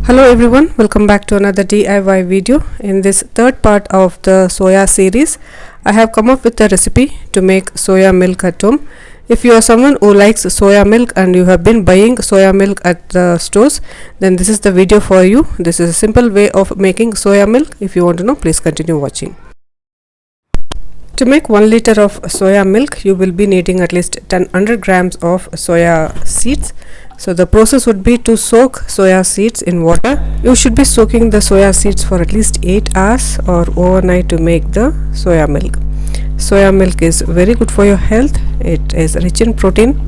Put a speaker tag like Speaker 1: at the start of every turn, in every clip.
Speaker 1: Hello everyone, welcome back to another DIY video. In this third part of the soya series, I have come up with a recipe to make soya milk at home. If you are someone who likes soya milk and you have been buying soya milk at the stores, then this is the video for you. This is a simple way of making soya milk. If you want to know, please continue watching. To make 1 liter of soya milk, you will be needing at least 100 grams of soya seeds. So the process would be to soak soya seeds in water. You should be soaking the soya seeds for at least 8 hours or overnight to make the soya milk. Soya milk is very good for your health. It is rich in protein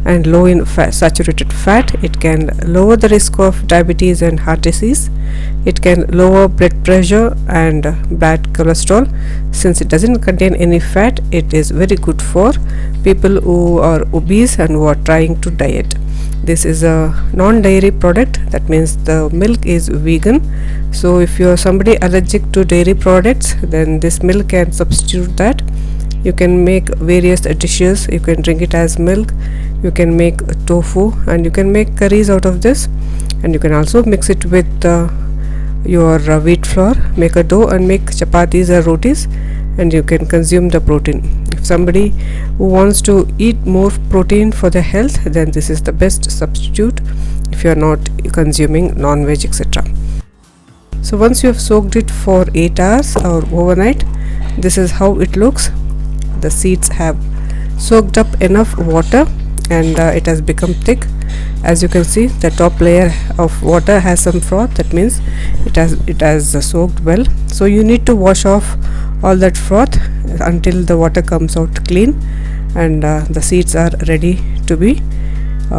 Speaker 1: and low in saturated fat. It can lower the risk of diabetes and heart disease. It can lower blood pressure and bad cholesterol. Since it doesn't contain any fat, it is very good for people who are obese and who are trying to diet. This is a non-dairy product, that means the milk is vegan. So if you are somebody allergic to dairy products, then this milk can substitute that. You can make various dishes. You can drink it as milk, you can make tofu, and you can make curries out of this. And you can also mix it with your wheat flour, make a dough and make chapatis or rotis, and you can consume the protein. If somebody who wants to eat more protein for their health, then this is the best substitute if you are not consuming non-veg, etc. So once you have soaked it for 8 hours or overnight, this is how it looks. The seeds have soaked up enough water and it has become thick. As you can see, the top layer of water has some froth. That means it has soaked well. So you need to wash off all that froth until the water comes out clean and the seeds are ready to be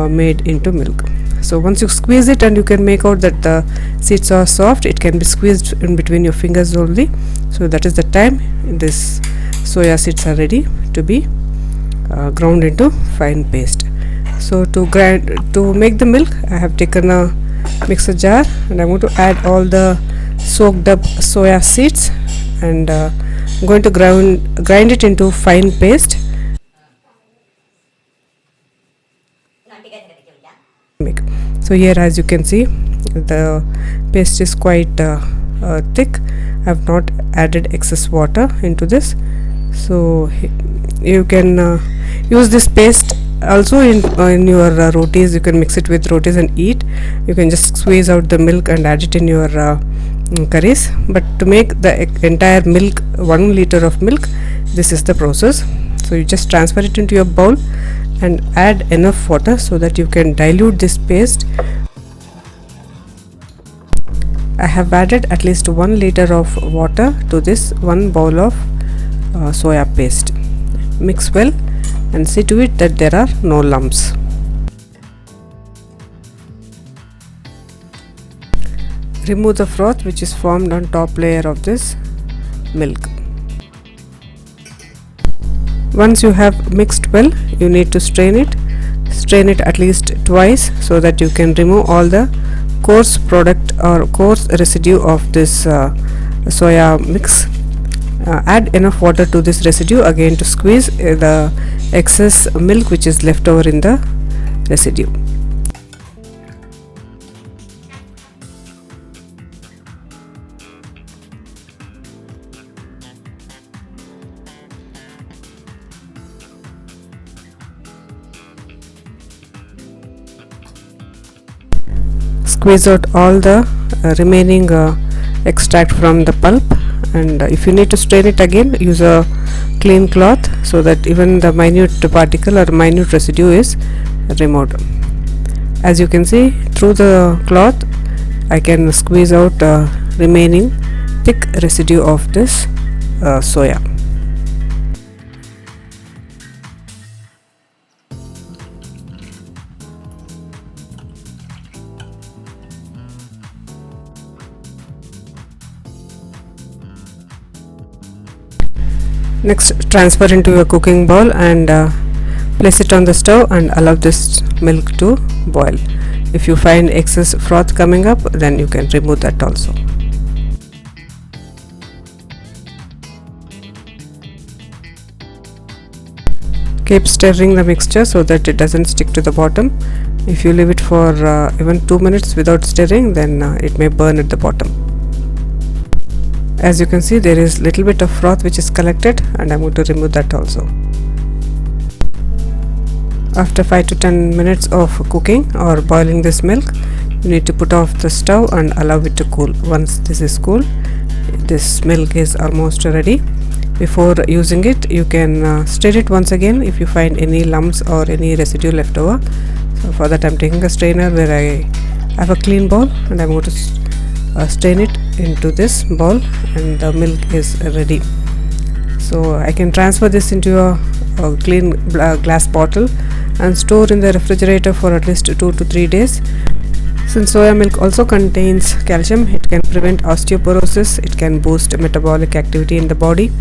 Speaker 1: made into milk. So once you squeeze it and you can make out that the seeds are soft, it can be squeezed in between your fingers only. So that is the time this soya seeds are ready to be ground into fine paste. So to make the milk, I have taken a mixer jar and I'm going to add all the soaked up soya seeds and I'm going to grind it into fine paste. So here, as you can see, the paste is quite thick. I have not added excess water into this. So you can use this paste also in your rotis. You can mix it with rotis and eat. You can just squeeze out the milk and add it in your curries. But to make the entire milk, 1 liter of milk, this is the process. So you just transfer it into your bowl and add enough water so that you can dilute this paste. I have added at least 1 liter of water to this 1 bowl of soya paste. Mix well and see to it that there are no lumps. Remove the froth which is formed on top layer of this milk. Once you have mixed well, you need to strain it. Strain it at least twice so that you can remove all the coarse product or coarse residue of this soya mix. Add enough water to this residue again to squeeze the excess milk which is left over in the residue. Squeeze out all the remaining extract from the pulp, and if you need to strain it again, use a clean cloth so that even the minute particle or minute residue is removed. As you can see, through the cloth I can squeeze out remaining thick residue of this soya. Next, transfer into a cooking bowl and place it on the stove and allow this milk to boil. If you find excess froth coming up, then you can remove that also. Keep stirring the mixture so that it doesn't stick to the bottom. If you leave it for even 2 minutes without stirring, then it may burn at the bottom. As you can see, there is little bit of froth which is collected, and I'm going to remove that also. After 5 to 10 minutes of cooking or boiling this milk, you need to put off the stove and allow it to cool. Once this is cool, this milk is almost ready. Before using it, you can stir it once again if you find any lumps or any residue left over. So for that, I'm taking a strainer where I have a clean bowl, and I'm going to strain it into this bowl, and the milk is ready. So I can transfer this into a clean glass bottle and store in the refrigerator for at least 2 to 3 days. Since soya milk also contains calcium, it can prevent osteoporosis, it can boost metabolic activity in the body,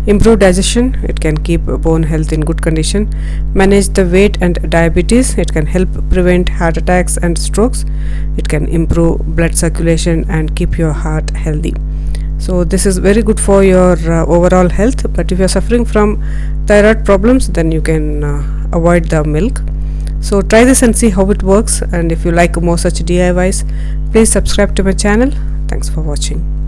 Speaker 1: improve digestion, it can keep bone health in good condition, manage the weight and diabetes, it can help prevent heart attacks and strokes, it can improve blood circulation and keep your heart healthy. So this is very good for your overall health. But if you are suffering from thyroid problems, then you can avoid the milk. So try this and see how it works, and if you like more such DIYs, please subscribe to my channel. Thanks for watching.